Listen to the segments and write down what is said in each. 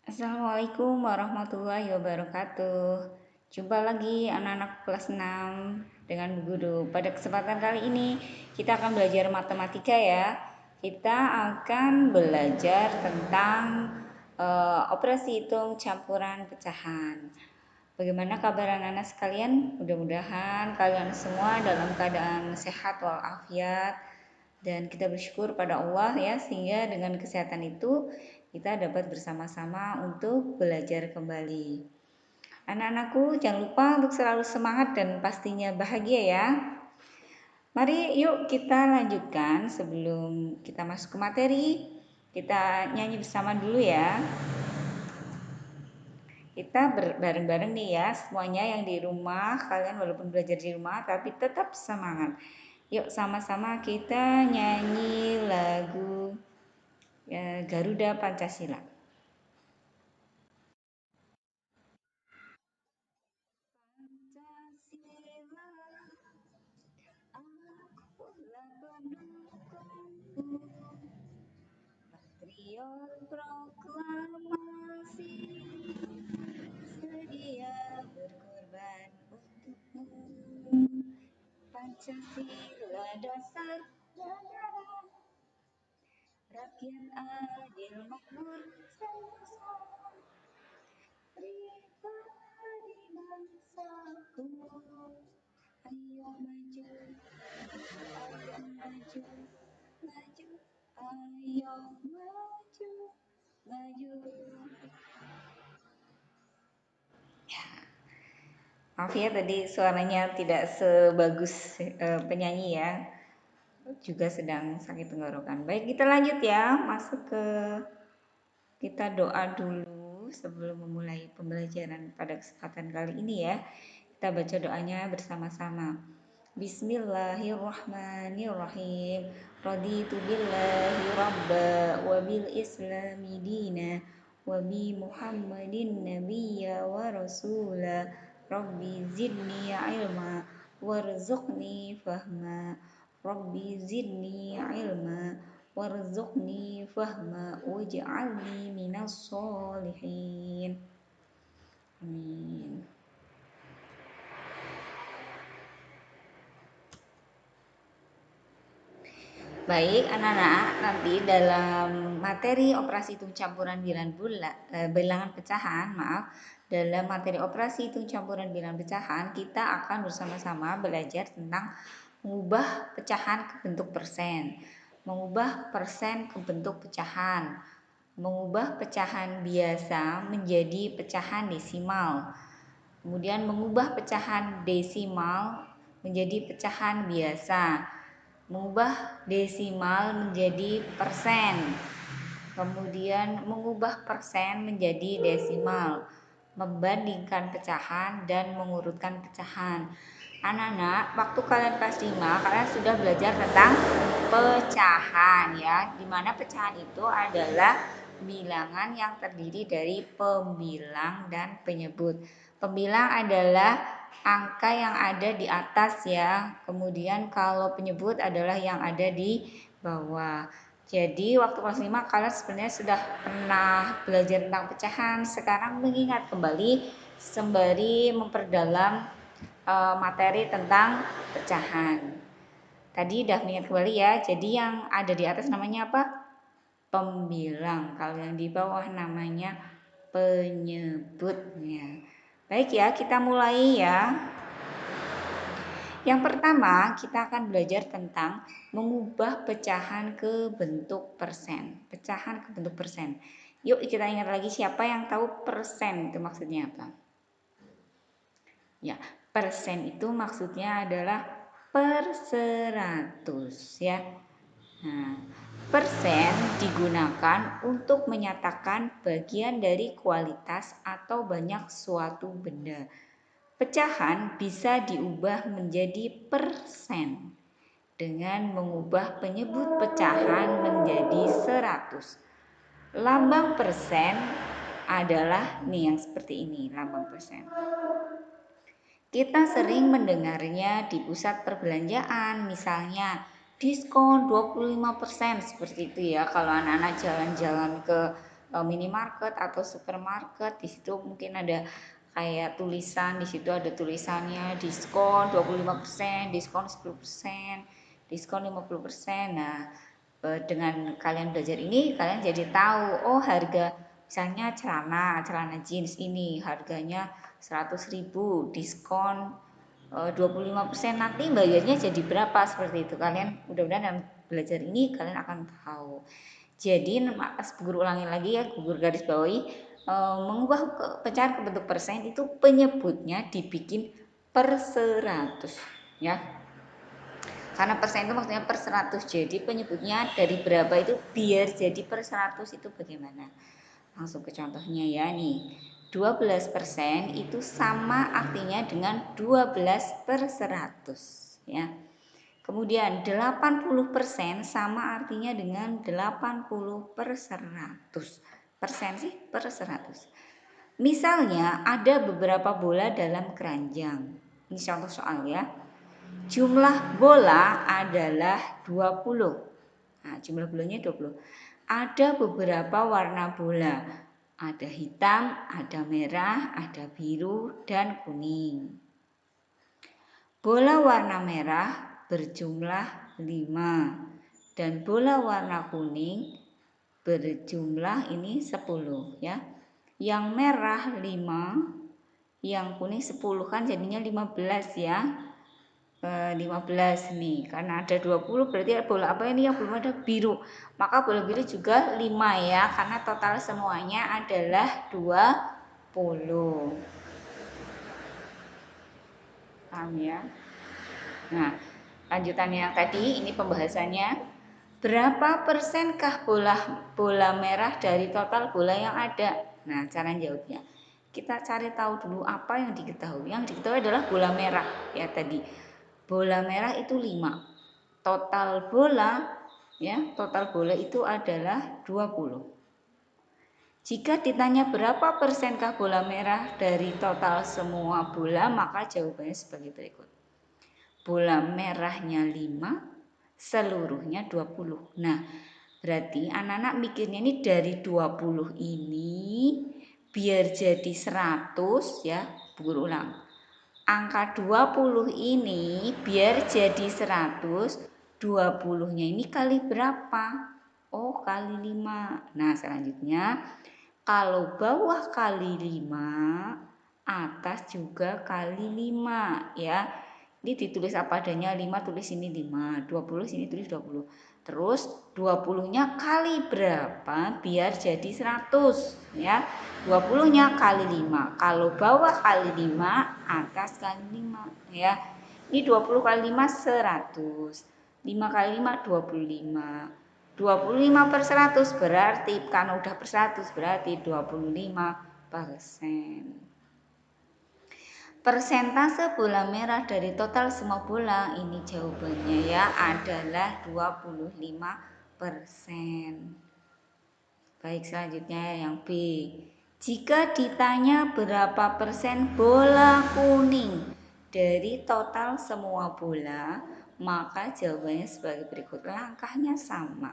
Assalamualaikum warahmatullahi wabarakatuh. Jumpa lagi anak-anak kelas 6 dengan Bu Guru. Pada kesempatan kali ini kita akan belajar matematika ya. Kita akan belajar tentang operasi hitung campuran pecahan. Bagaimana kabar anak-anak sekalian? Mudah-mudahan kalian semua dalam keadaan sehat walafiat dan kita bersyukur pada Allah ya, sehingga dengan kesehatan itu kita dapat bersama-sama untuk belajar kembali. Anak-anakku, jangan lupa untuk selalu semangat dan pastinya bahagia ya. Mari yuk kita lanjutkan. Sebelum kita masuk ke materi, kita nyanyi bersama dulu ya. Kita bareng-bareng nih ya, semuanya yang di rumah, kalian walaupun belajar di rumah tapi tetap semangat. Yuk sama-sama kita nyanyi lagu Garuda Pancasila. Pancasila, akulah pendukungmu, patriot proklamasi, sedia berkorban untukmu. Pancasila dasar negara, rakyat adil makmur sentosa, pribadi bangsaku. Ayo maju, ayo maju, maju, ayo maju, maju. Maaf ya tadi suaranya tidak sebagus penyanyi ya. Juga sedang sakit tenggorokan. Baik, kita lanjut ya. Masuk ke kita doa dulu sebelum memulai pembelajaran pada kesempatan kali ini ya. Kita baca doanya bersama-sama. Bismillahirrahmanirrahim. Raditu billahi rabba wa bil islami dina wa bi Muhammadin nabiyya wa rasula. Rabbi zidni ilma warzuqni fahma. Rabbi zidni ilma warzuqni fahma waj'alni minas solihin. Amin. Baik, anak-anak, nanti dalam materi operasi hitung campuran bilangan pecahan, dalam materi operasi hitung campuran bilangan pecahan, kita akan bersama-sama belajar tentang mengubah pecahan ke bentuk persen, mengubah persen ke bentuk pecahan, mengubah pecahan biasa menjadi pecahan desimal, kemudian mengubah pecahan desimal menjadi pecahan biasa, mengubah desimal menjadi persen, kemudian mengubah persen menjadi desimal, membandingkan pecahan dan mengurutkan pecahan. Anak-anak, waktu kalian kelas 5, kalian sudah belajar tentang pecahan ya, dimana pecahan itu adalah bilangan yang terdiri dari pembilang dan penyebut. Pembilang adalah angka yang ada di atas ya, kemudian kalau penyebut adalah yang ada di bawah. Jadi waktu kelas 5 kalian sebenarnya sudah pernah belajar tentang pecahan. Sekarang mengingat kembali sembari memperdalam materi tentang pecahan. Tadi udah mengingat kembali ya. Jadi yang ada di atas namanya apa? Pembilang. Kalau yang di bawah namanya penyebutnya. Baik ya, kita mulai ya. Yang pertama, kita akan belajar tentang mengubah pecahan ke bentuk persen. Pecahan ke bentuk persen. Yuk kita ingat lagi, siapa yang tahu persen itu maksudnya apa? Ya, persen itu maksudnya adalah per 100 ya. Nah, persen digunakan untuk menyatakan bagian dari kualitas atau banyak suatu benda. Pecahan bisa diubah menjadi persen dengan mengubah penyebut pecahan menjadi 100. Lambang persen adalah nih yang seperti ini, lambang persen. Kita sering mendengarnya di pusat perbelanjaan, misalnya diskon 25% seperti itu ya. Kalau anak-anak jalan-jalan ke minimarket atau supermarket, di situ mungkin ada kayak tulisan, di situ ada tulisannya diskon 25%, diskon 10%, diskon 50%. Nah, dengan kalian belajar ini kalian jadi tahu, oh harga misalnya celana jeans ini harganya 100.000, diskon 25%, nanti bayarnya jadi berapa, seperti itu. Kalian mudah-mudahan dalam belajar ini kalian akan tahu. Jadi guru ulangi lagi ya, guru garis bawahi, mengubah pecahan ke bentuk persen itu penyebutnya dibikin per 100 ya. Karena persen itu maksudnya per 100. Jadi penyebutnya dari berapa itu biar jadi per 100 itu bagaimana? Langsung ke contohnya ya nih. 12% itu sama artinya dengan 12 per 100 ya. Kemudian 80% sama artinya dengan 80 per 100. Persen sih per 100. Misalnya ada beberapa bola dalam keranjang. Ini contoh soal ya. Jumlah bola adalah 20. Nah, jumlah bolanya 20. Ada beberapa warna bola. Ada hitam, ada merah, ada biru, dan kuning. Bola warna merah berjumlah 5 dan bola warna kuning berjumlah ini 10 ya. Yang merah 5, yang kuning 10, kan jadinya 15 ya. 15 nih, karena ada 20 berarti bola apa ini yang belum ada? Biru. Maka bola biru juga 5 ya, karena total semuanya adalah 20. Paham ya? Nah, lanjutan yang tadi ini pembahasannya. Berapa persenkah bola merah dari total bola yang ada? Nah, cara jawabnya. Kita cari tahu dulu apa yang diketahui. Yang diketahui adalah bola merah ya tadi. Bola merah itu 5. Total bola ya, total bola itu adalah 20. Jika ditanya berapa persenkah bola merah dari total semua bola, maka jawabannya sebagai berikut. Bola merahnya 5, seluruhnya 20. Nah, berarti anak-anak mikirnya ini dari 20 ini biar jadi 100 ya, guru ulang. Angka 20 ini biar jadi 100, 20-nya ini kali berapa? Oh, kali 5. Nah, selanjutnya kalau bawah kali 5, atas juga kali 5 ya. Ini ditulis apa adanya, 5 tulis ini 5, 20 sini tulis 20. Terus 20-nya kali berapa biar jadi 100 ya. 20-nya kali 5. Kalau bawah kali 5, atas kali 5 ya. Ini 20 kali 5 100. 5 kali 5 25. 25 per 100 berarti karena udah per 100 berarti 25%. Persentase bola merah dari total semua bola, ini jawabannya ya adalah 25%. Baik, selanjutnya yang B. Jika ditanya berapa persen bola kuning dari total semua bola, maka jawabannya sebagai berikut. Langkahnya sama.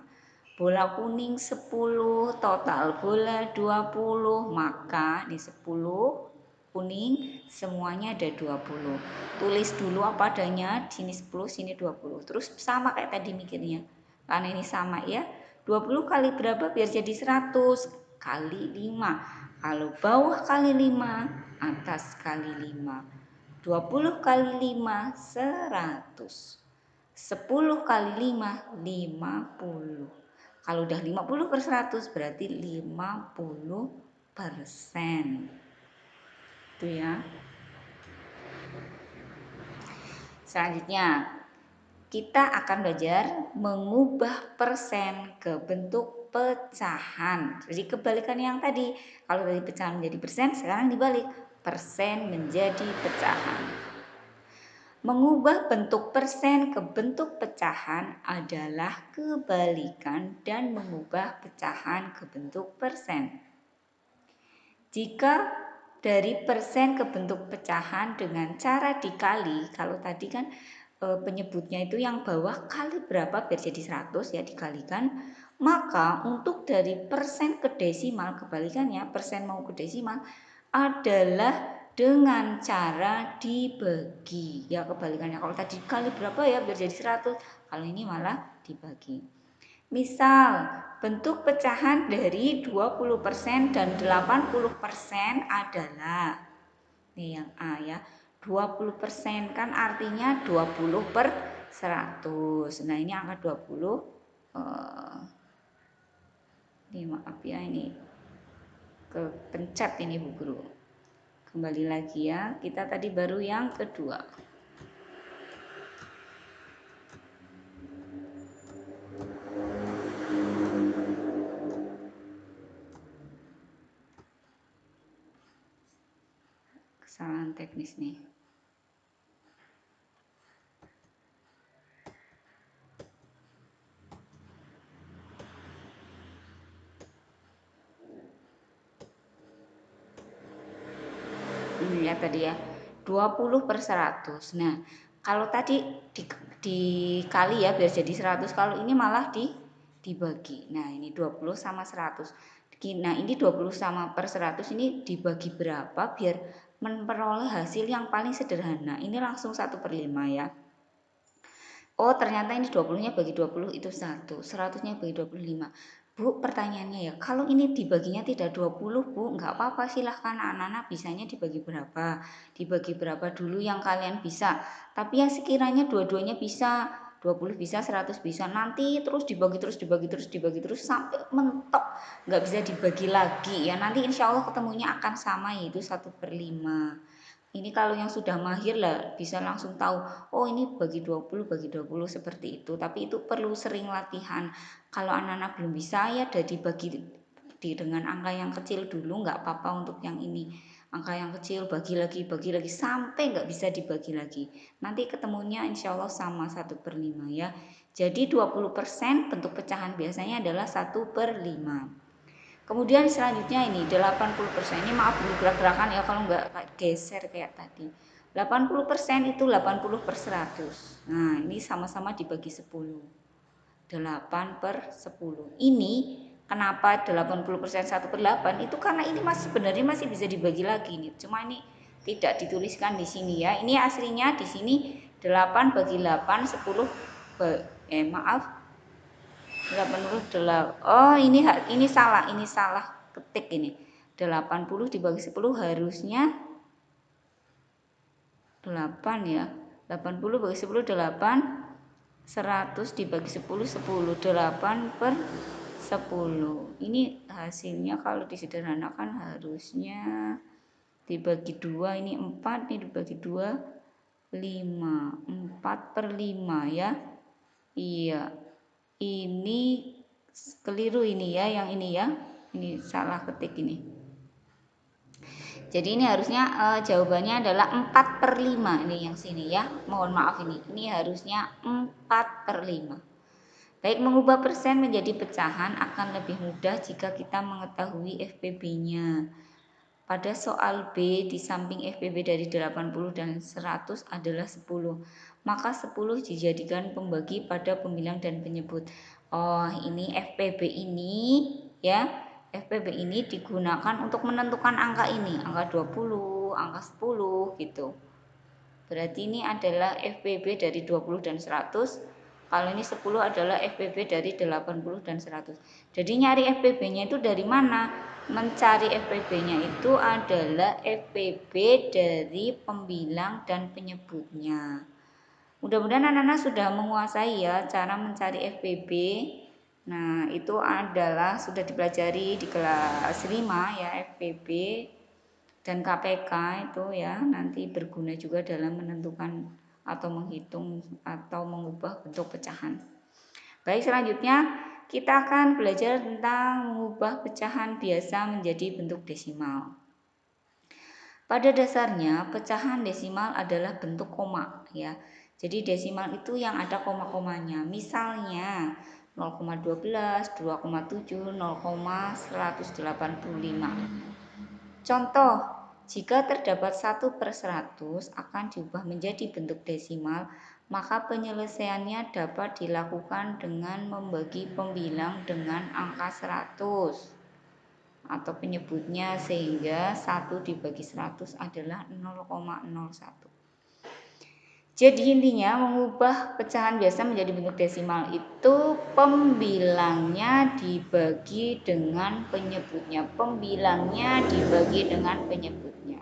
Bola kuning 10, total bola 20, maka di 10 kuning semuanya ada 20. Tulis dulu apa adanya, sini 10 sini 20. Terus sama kayak tadi mikirnya, karena ini sama ya. 20 kali berapa biar jadi 100? Kali 5. Kalau bawah kali 5, atas kali 5. 20 kali 5 100. 10 kali 5 50. Kalau udah 50 per 100 berarti 50%. Itu ya. Selanjutnya kita akan belajar mengubah persen ke bentuk pecahan. Jadi kebalikan yang tadi. Kalau dari pecahan menjadi persen, sekarang dibalik. Persen menjadi pecahan. Mengubah bentuk persen ke bentuk pecahan adalah kebalikan dan mengubah pecahan ke bentuk persen. Jika dari persen ke bentuk pecahan dengan cara dikali, kalau tadi kan penyebutnya itu yang bawah kali berapa biar jadi 100 ya, dikalikan, Maka untuk dari persen ke desimal, kebalikannya persen mau ke desimal adalah dengan cara dibagi. Ya kebalikannya, kalau tadi kali berapa ya biar jadi 100, kalau ini malah dibagi. Misal bentuk pecahan dari 20% dan 80% adalah, nih yang A ya, 20% kan artinya 20/100. Nah ini angka 20, ini maaf ya, ini kepencet ini Bu Guru. Kembali lagi ya, kita tadi baru yang kedua. Kesalahan teknis nih. Lihat tadi ya, 20/100. Nah kalau tadi dikali ya biar jadi 100, kalau ini malah dibagi. Nah ini 20 sama 100. Nah ini 20 sama per 100 ini dibagi berapa biar memperoleh hasil yang paling sederhana. Ini langsung 1/5 ya. Oh ternyata ini 20-nya bagi 20 itu 1, 100-nya bagi 25. Bu, pertanyaannya ya, kalau ini dibaginya tidak 20 Bu, nggak apa-apa, silahkan anak-anak bisanya dibagi berapa. Dibagi berapa dulu yang kalian bisa. Tapi yang sekiranya dua-duanya bisa, 20 bisa, 100 bisa, nanti terus dibagi terus, dibagi terus, dibagi terus, sampai mentok. Nggak bisa dibagi lagi ya, nanti insya Allah ketemunya akan sama, yaitu 1/5. Ini kalau yang sudah mahir lah bisa langsung tahu, oh ini bagi 20 seperti itu. Tapi itu perlu sering latihan. Kalau anak-anak belum bisa ya udah dibagi dengan angka yang kecil dulu, nggak apa-apa untuk yang ini. Angka yang kecil bagi lagi sampai nggak bisa dibagi lagi. Nanti ketemunya insya Allah sama 1/5 ya. Jadi 20% bentuk pecahan biasanya adalah 1/5. Kemudian selanjutnya ini 80%. Ini maaf gerak-gerakan ya kalau nggak geser kayak tadi. 80% itu 80/100. Nah, ini sama-sama dibagi 10. 8/10. Ini kenapa 80% 1/8? Itu karena ini masih sebenarnya masih bisa dibagi lagi nih. Cuma ini tidak dituliskan di sini ya. Ini aslinya di sini 8 bagi 8 10 maaf 88. Oh, ini salah ketik ini. 80 dibagi 10 harusnya 8 ya. 80 bagi 10 8. 100 dibagi 10 10. 8/10. Ini hasilnya kalau disederhanakan harusnya dibagi 2, ini 4, ini dibagi 2 5. 4/5 ya. Iya. Ini keliru ini ya, yang ini ya. Ini salah ketik ini. Jadi ini harusnya jawabannya adalah 4/5 ini yang sini ya. Mohon maaf ini. Ini harusnya 4/5. Baik, mengubah persen menjadi pecahan akan lebih mudah jika kita mengetahui FPB-nya. Pada soal B, di samping FPB dari 80 dan 100 adalah 10. Maka 10 dijadikan pembagi pada pembilang dan penyebut. Oh, ini FPB ini ya. FPB ini digunakan untuk menentukan angka ini, angka 20, angka 10 gitu. Berarti ini adalah FPB dari 20 dan 100. Kalau ini 10 adalah FPB dari 80 dan 100. Jadi nyari FPB-nya itu dari mana? Mencari FPB-nya itu adalah FPB dari pembilang dan penyebutnya. Mudah-mudahan anak-anak sudah menguasai ya cara mencari FPB. Nah, itu adalah sudah dipelajari di kelas 5 ya, FPB dan KPK itu ya, nanti berguna juga dalam menentukan atau menghitung atau mengubah bentuk pecahan. Baik, selanjutnya kita akan belajar tentang mengubah pecahan biasa menjadi bentuk desimal. Pada dasarnya pecahan desimal adalah bentuk koma ya. Jadi desimal itu yang ada koma-komanya. Misalnya 0,12, 2,7, 0,185. Contoh, jika terdapat 1/100 akan diubah menjadi bentuk desimal maka penyelesaiannya dapat dilakukan dengan membagi pembilang dengan angka 100 atau penyebutnya, sehingga 1 dibagi 100 adalah 0,01. Jadi intinya mengubah pecahan biasa menjadi bentuk desimal itu pembilangnya dibagi dengan penyebutnya. Pembilangnya dibagi dengan penyebutnya.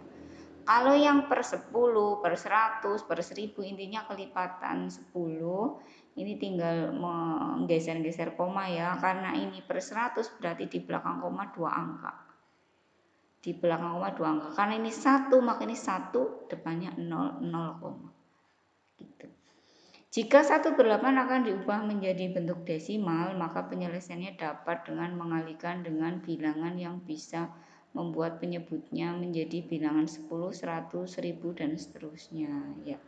Kalau yang per 10, per 100, per 1000 intinya kelipatan 10. Ini tinggal menggeser-geser koma ya, karena ini per 100 berarti di belakang koma 2 angka. Di belakang koma 2 angka. Karena ini 1 maka ini 1 depannya 0, 0 koma. Gitu. Jika 1/8 akan diubah menjadi bentuk desimal, maka penyelesaiannya dapat dengan mengalihkan dengan bilangan yang bisa membuat penyebutnya menjadi bilangan 10, 100, 1000 dan seterusnya ya.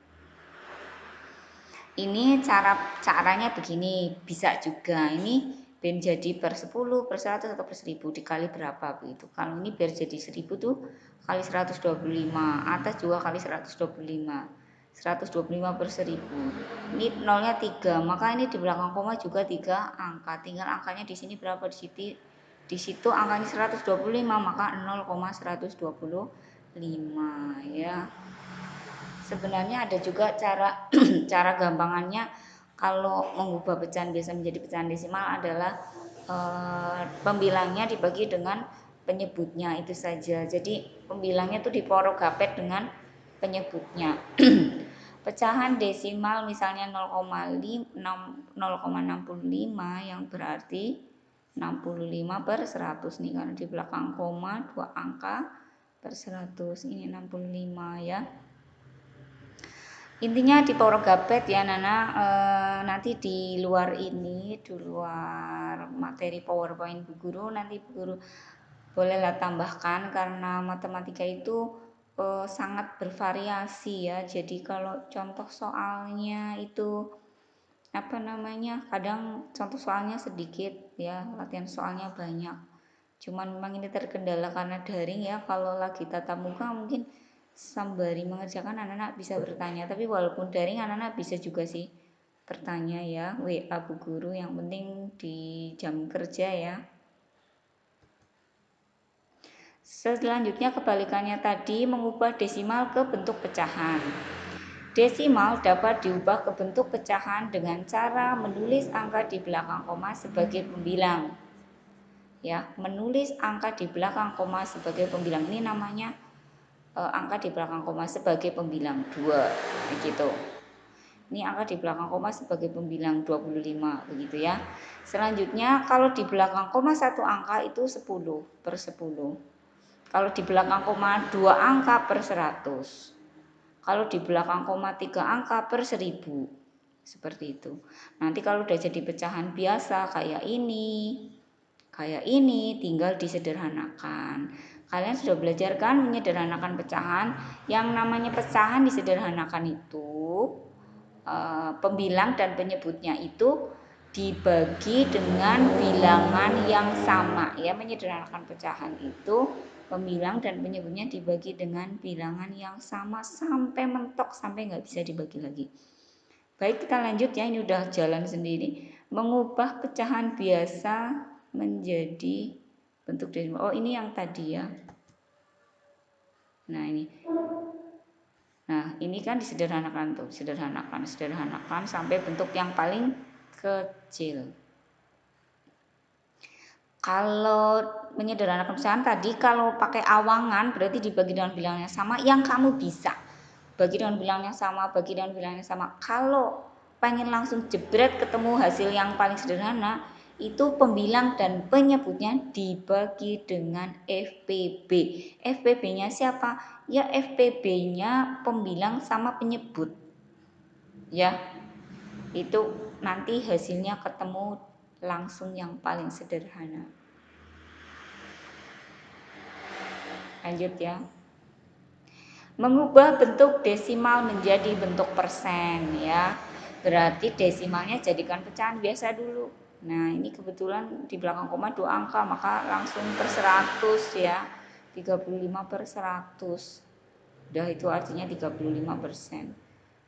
Ini caranya begini, bisa juga ini biar jadi per 10, per 100 atau per 1000 dikali berapa begitu. Kalau ini biar jadi 1000 tuh kali 125, atas juga kali 125. 125 per 1000. Ini nolnya 3, maka ini di belakang koma juga 3 angka. Tinggal angkanya di sini berapa, di situ angkanya 125, maka 0,125 ya. Sebenarnya ada juga cara cara gampangannya kalau mengubah pecahan biasa menjadi pecahan desimal adalah pembilangnya dibagi dengan penyebutnya itu saja. Jadi pembilangnya itu diporogapet dengan penyebutnya. Pecahan desimal misalnya 0,65 yang berarti 65 per 100 nih, karena di belakang koma 2 angka per 100, ini 65 ya. Intinya di porogapet ya Nana, nanti di luar ini, di luar materi PowerPoint Bu Guru, nanti Bu Guru bolehlah tambahkan karena matematika itu sangat bervariasi ya. Jadi kalau contoh soalnya itu apa namanya, kadang contoh soalnya sedikit ya, latihan soalnya banyak. Cuman memang ini terkendala karena daring ya. Kalau lagi tatap muka mungkin sembari mengerjakan anak-anak bisa bertanya, tapi walaupun daring anak-anak bisa juga sih bertanya ya, WA Bu Guru, yang penting di jam kerja ya. Selanjutnya kebalikannya tadi, mengubah desimal ke bentuk pecahan. Desimal dapat diubah ke bentuk pecahan dengan cara menulis angka di belakang koma sebagai pembilang. Ya, menulis angka di belakang koma sebagai pembilang, ini namanya angka di belakang koma sebagai pembilang 2 begitu. Ini angka di belakang koma sebagai pembilang 25 begitu ya. Selanjutnya kalau di belakang koma 1 angka itu 10 per 10. Kalau di belakang koma 2 angka per 100. Kalau di belakang koma 3 angka per 1000. Seperti itu. Nanti kalau udah jadi pecahan biasa kayak ini tinggal disederhanakan. Kalian sudah belajar kan menyederhanakan pecahan? Yang namanya pecahan disederhanakan itu pembilang dan penyebutnya itu dibagi dengan bilangan yang sama ya. Menyederhanakan pecahan itu pembilang dan penyebutnya dibagi dengan bilangan yang sama sampai mentok, sampai nggak bisa dibagi lagi. Baik, kita lanjut ya, ini udah jalan sendiri. Mengubah pecahan biasa menjadi bentuk desimal. Oh, ini yang tadi ya. Nah, ini kan disederhanakan tuh, sederhanakan sampai bentuk yang paling kecil. Kalau menyederhanakan pecahan tadi, kalau pakai awangan berarti dibagi dengan bilangan yang sama, yang kamu bisa bagi dengan bilangan yang sama, bagi dengan bilangan yang sama. Kalau pengen langsung jebret ketemu hasil yang paling sederhana, itu pembilang dan penyebutnya dibagi dengan FPB. FPB-nya siapa? Ya FPB-nya pembilang sama penyebut. Ya, itu nanti hasilnya ketemu langsung yang paling sederhana. Lanjut ya. Mengubah bentuk desimal menjadi bentuk persen ya. Berarti desimalnya jadikan pecahan biasa dulu. Nah, ini kebetulan di belakang koma 2 angka, maka langsung per 100 ya. 35 per 100. Udah, itu artinya 35%.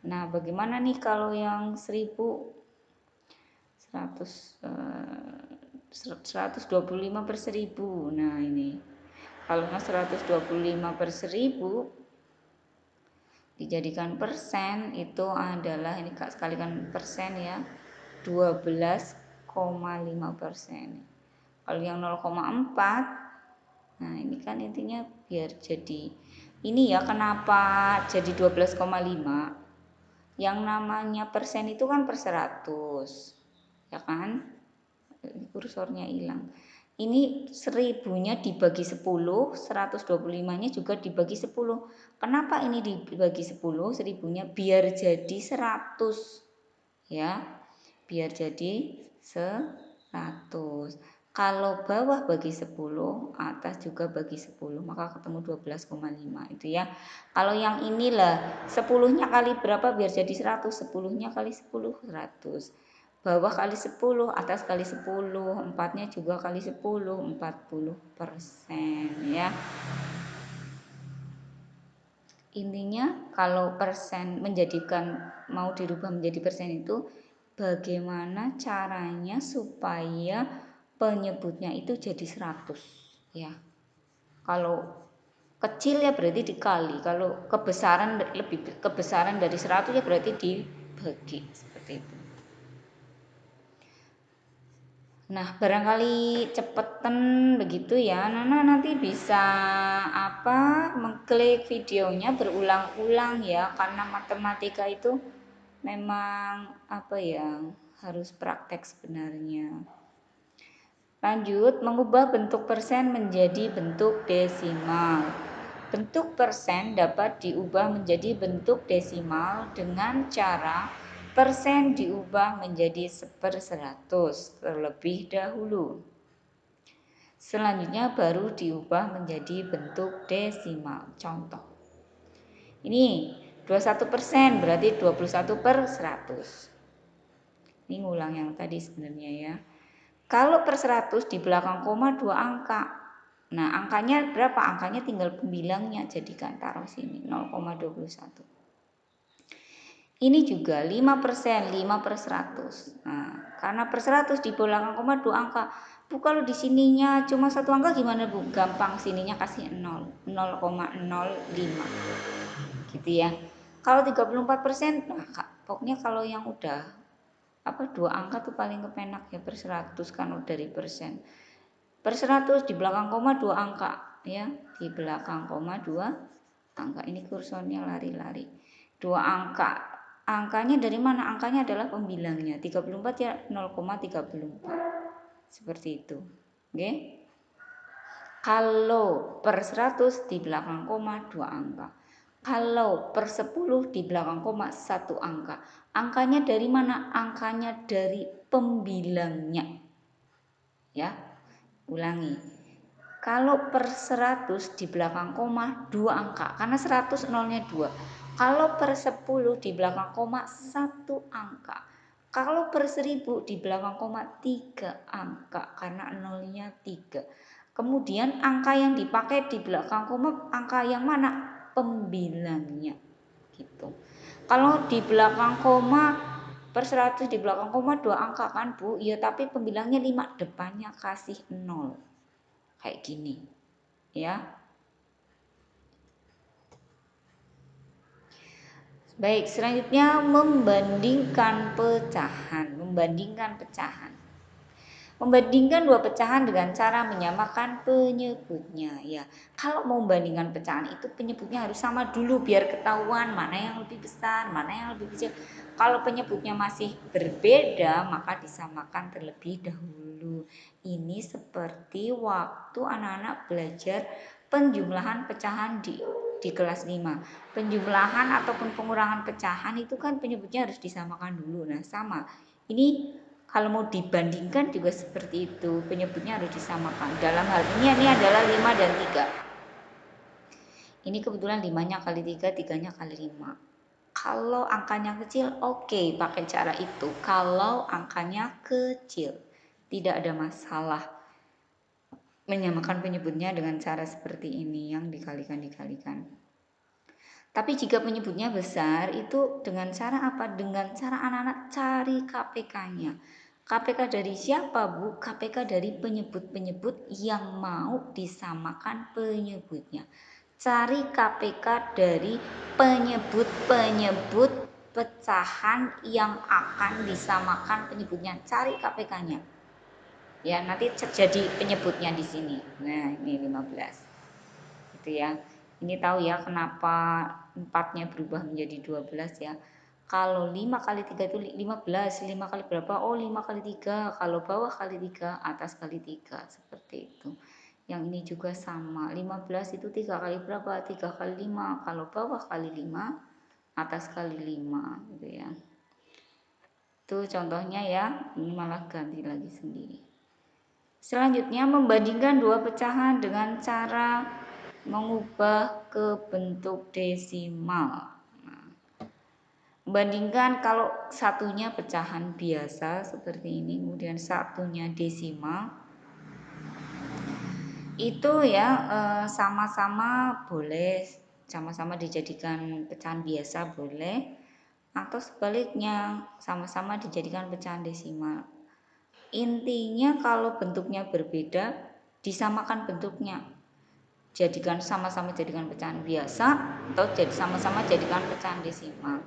Nah, bagaimana nih kalau yang 125 per 1000? Nah, ini kalau 125 per 1000 dijadikan persen, itu adalah, ini Kak sekalikan persen ya, 12,5%. Kalau yang 0,4, nah ini kan intinya biar jadi ini ya, kenapa jadi 12,5? Yang namanya persen itu kan per 100, ya kan? Kursornya hilang. Ini 1000-nya dibagi 10, 125-nya juga dibagi 10. Kenapa ini dibagi 10, 1000-nya? Biar jadi 100. Ya, biar jadi 100. Kalau bawah bagi 10, atas juga bagi 10, maka ketemu 12,5 itu ya. Kalau yang inilah 10-nya kali berapa biar jadi 100? 10-nya kali 10, 100. Bawah kali 10, atas kali 10, 4-nya juga kali 10, 40% ya. Intinya kalau persen mau dirubah menjadi persen itu bagaimana caranya supaya penyebutnya itu jadi 100 ya. Kalau kecil ya berarti dikali, kalau kebesaran dari 100 ya berarti dibagi, seperti itu. Nah, barangkali cepetan begitu ya. Nana nanti bisa mengklik videonya berulang-ulang ya, karena matematika itu memang harus praktek sebenarnya. Lanjut, mengubah bentuk persen menjadi bentuk desimal. Bentuk persen dapat diubah menjadi bentuk desimal dengan cara persen diubah menjadi 1/100 terlebih dahulu. Selanjutnya baru diubah menjadi bentuk desimal. Contoh. Ini 21% berarti 21/100. Ini ngulang yang tadi sebenarnya ya. Kalau per 100 di belakang koma 2 angka. Nah, angkanya berapa? Angkanya tinggal pembilangnya, jadikan taruh sini 0,21. Ini juga 5%, 5/100. Nah, karena per 100 di belakang koma 2 angka. Bu, kalau di sininya cuma 1 angka gimana, Bu? Gampang, sininya kasih 0, 0,05. Gitu ya. Kalau 34%, nah pokoknya kalau yang udah 2 angka tuh paling kepenak ya, per 100 kan udah dari persen. Per 100 di belakang koma 2 angka ya, di belakang koma 2 angka. Ini kursornya lari-lari. 2 angka. Angkanya dari mana? Angkanya adalah pembilangnya. 34 ya 0,34. Seperti itu. Oke. Kalau per 100 di belakang koma 2 angka. Kalau per 10 di belakang koma 1 angka. Angkanya dari mana? Angkanya dari pembilangnya. Ya, ulangi. Kalau per 100 di belakang koma 2 angka. Karena 100 nolnya 2. Kalau per 10 di belakang koma 1 angka. Kalau per 1000 di belakang koma 3 angka. Karena nolnya 3. Kemudian angka yang dipakai di belakang koma angka yang mana? Pembilangnya. Gitu. Kalau di belakang koma per 100 di belakang koma 2 angka kan, Bu? Iya, tapi pembilangnya 5, depannya kasih 0. Kayak gini. Ya. Baik, selanjutnya membandingkan pecahan. Membandingkan dua pecahan dengan cara menyamakan penyebutnya ya. Kalau mau membandingkan pecahan itu penyebutnya harus sama dulu biar ketahuan mana yang lebih besar, mana yang lebih kecil. Kalau penyebutnya masih berbeda maka disamakan terlebih dahulu. Ini seperti waktu anak-anak belajar penjumlahan pecahan di kelas 5. Penjumlahan ataupun pengurangan pecahan itu kan penyebutnya harus disamakan dulu. Nah, sama. Ini kalau mau dibandingkan juga seperti itu, penyebutnya harus disamakan. Dalam hal ini adalah 5 dan 3. Ini kebetulan 5-nya kali 3, 3-nya kali 5. Kalau angkanya kecil, oke, pakai cara itu. Kalau angkanya kecil, tidak ada masalah menyamakan penyebutnya dengan cara seperti ini yang dikalikan. Tapi jika penyebutnya besar itu dengan cara apa? Dengan cara anak-anak cari KPK-nya. KPK dari siapa, Bu? KPK dari penyebut-penyebut yang mau disamakan penyebutnya. Cari KPK dari penyebut-penyebut pecahan yang akan disamakan penyebutnya. Cari KPK-nya. Ya, nanti jadi penyebutnya di sini. Nah, ini 15. Gitu ya. Ini tahu ya kenapa 4-nya berubah menjadi 12 ya. Kalau 5 kali 3 itu 15, 5 kali berapa? Oh, 5 kali 3. Kalau bawah kali 3, atas kali 3. Seperti itu. Yang ini juga sama. 15 itu 3 kali berapa? 3 kali 5. Kalau bawah kali 5, atas kali 5 gitu ya. Itu contohnya ya. Ini malah ganti lagi sendiri. Selanjutnya membandingkan dua pecahan dengan cara mengubah ke bentuk desimal. Bandingkan kalau satunya pecahan biasa seperti ini, kemudian satunya desimal, itu ya sama-sama boleh, sama-sama dijadikan pecahan biasa boleh, atau sebaliknya sama-sama dijadikan pecahan desimal. Intinya kalau bentuknya berbeda, disamakan bentuknya. Jadikan sama-sama jadikan pecahan biasa atau jadi sama-sama jadikan pecahan desimal.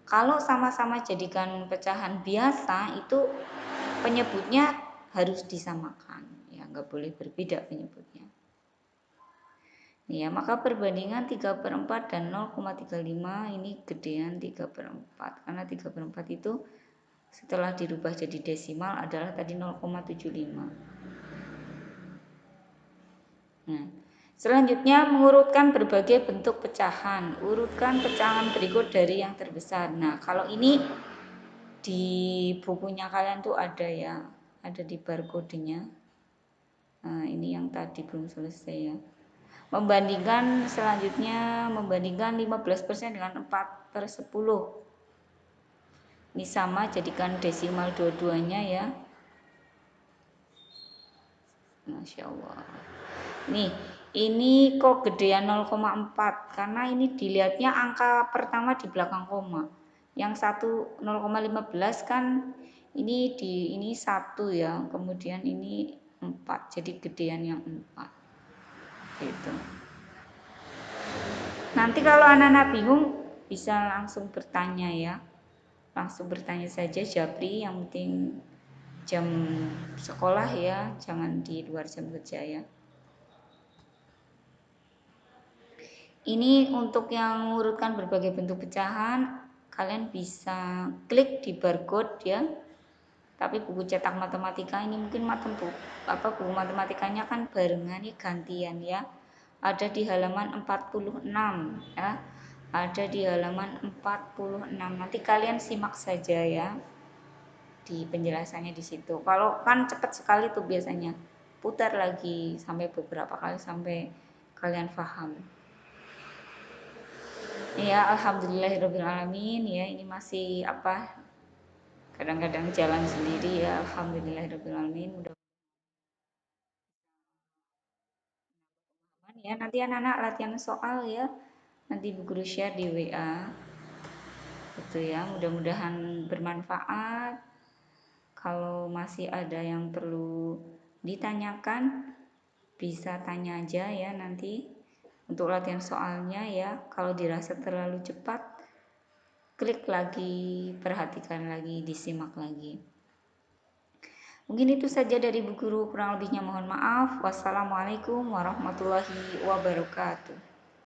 Kalau sama-sama jadikan pecahan biasa itu penyebutnya harus disamakan, ya nggak boleh berbeda penyebutnya. Ya, maka perbandingan 3/4 dan 0,35 ini gedean 3/4 karena 3/4 itu setelah dirubah jadi desimal adalah tadi 0,75. Nah, selanjutnya mengurutkan berbagai bentuk pecahan. Urutkan pecahan berikut dari yang terbesar. Nah, kalau ini di bukunya kalian tuh ada ya, ada di barcode-nya. Nah, ini yang tadi belum selesai ya. Membandingkan selanjutnya membandingkan 15% dengan 4/10. Ini sama, jadikan desimal dua-duanya ya. Masya Allah. Nih, ini kok gedean 0,4 karena ini dilihatnya angka pertama di belakang koma. Yang satu 0,15 kan ini 1 ya, kemudian ini 4. Jadi gedean yang 4. Gitu. Nanti kalau anak-anak bingung bisa langsung bertanya ya. Langsung bertanya saja Japri, yang penting jam sekolah ya, jangan di luar jam kerja ya. Ini untuk yang mengurutkan berbagai bentuk pecahan, kalian bisa klik di barcode ya. Tapi buku cetak matematika ini mungkin buku matematikanya kan barengan nih, gantian ya. Ada di halaman 46 ya. Ada di halaman 46. Nanti kalian simak saja ya di penjelasannya di situ. Kalau kan cepat sekali tuh biasanya. Putar lagi sampai beberapa kali sampai kalian paham. Ya, alhamdulillahirobbilalamin ya, ini masih kadang-kadang jalan sendiri ya, alhamdulillahirobbilalamin. Mudah-mudahan ya nanti anak-anak latihan soal ya, nanti Bu Guru share di WA itu ya, mudah-mudahan bermanfaat. Kalau masih ada yang perlu ditanyakan bisa tanya aja ya nanti untuk latihan soalnya ya. Kalau dirasa terlalu cepat, klik lagi, perhatikan lagi, disimak lagi. Mungkin itu saja dari Bu Guru, kurang lebihnya mohon maaf. Wassalamualaikum warahmatullahi wabarakatuh.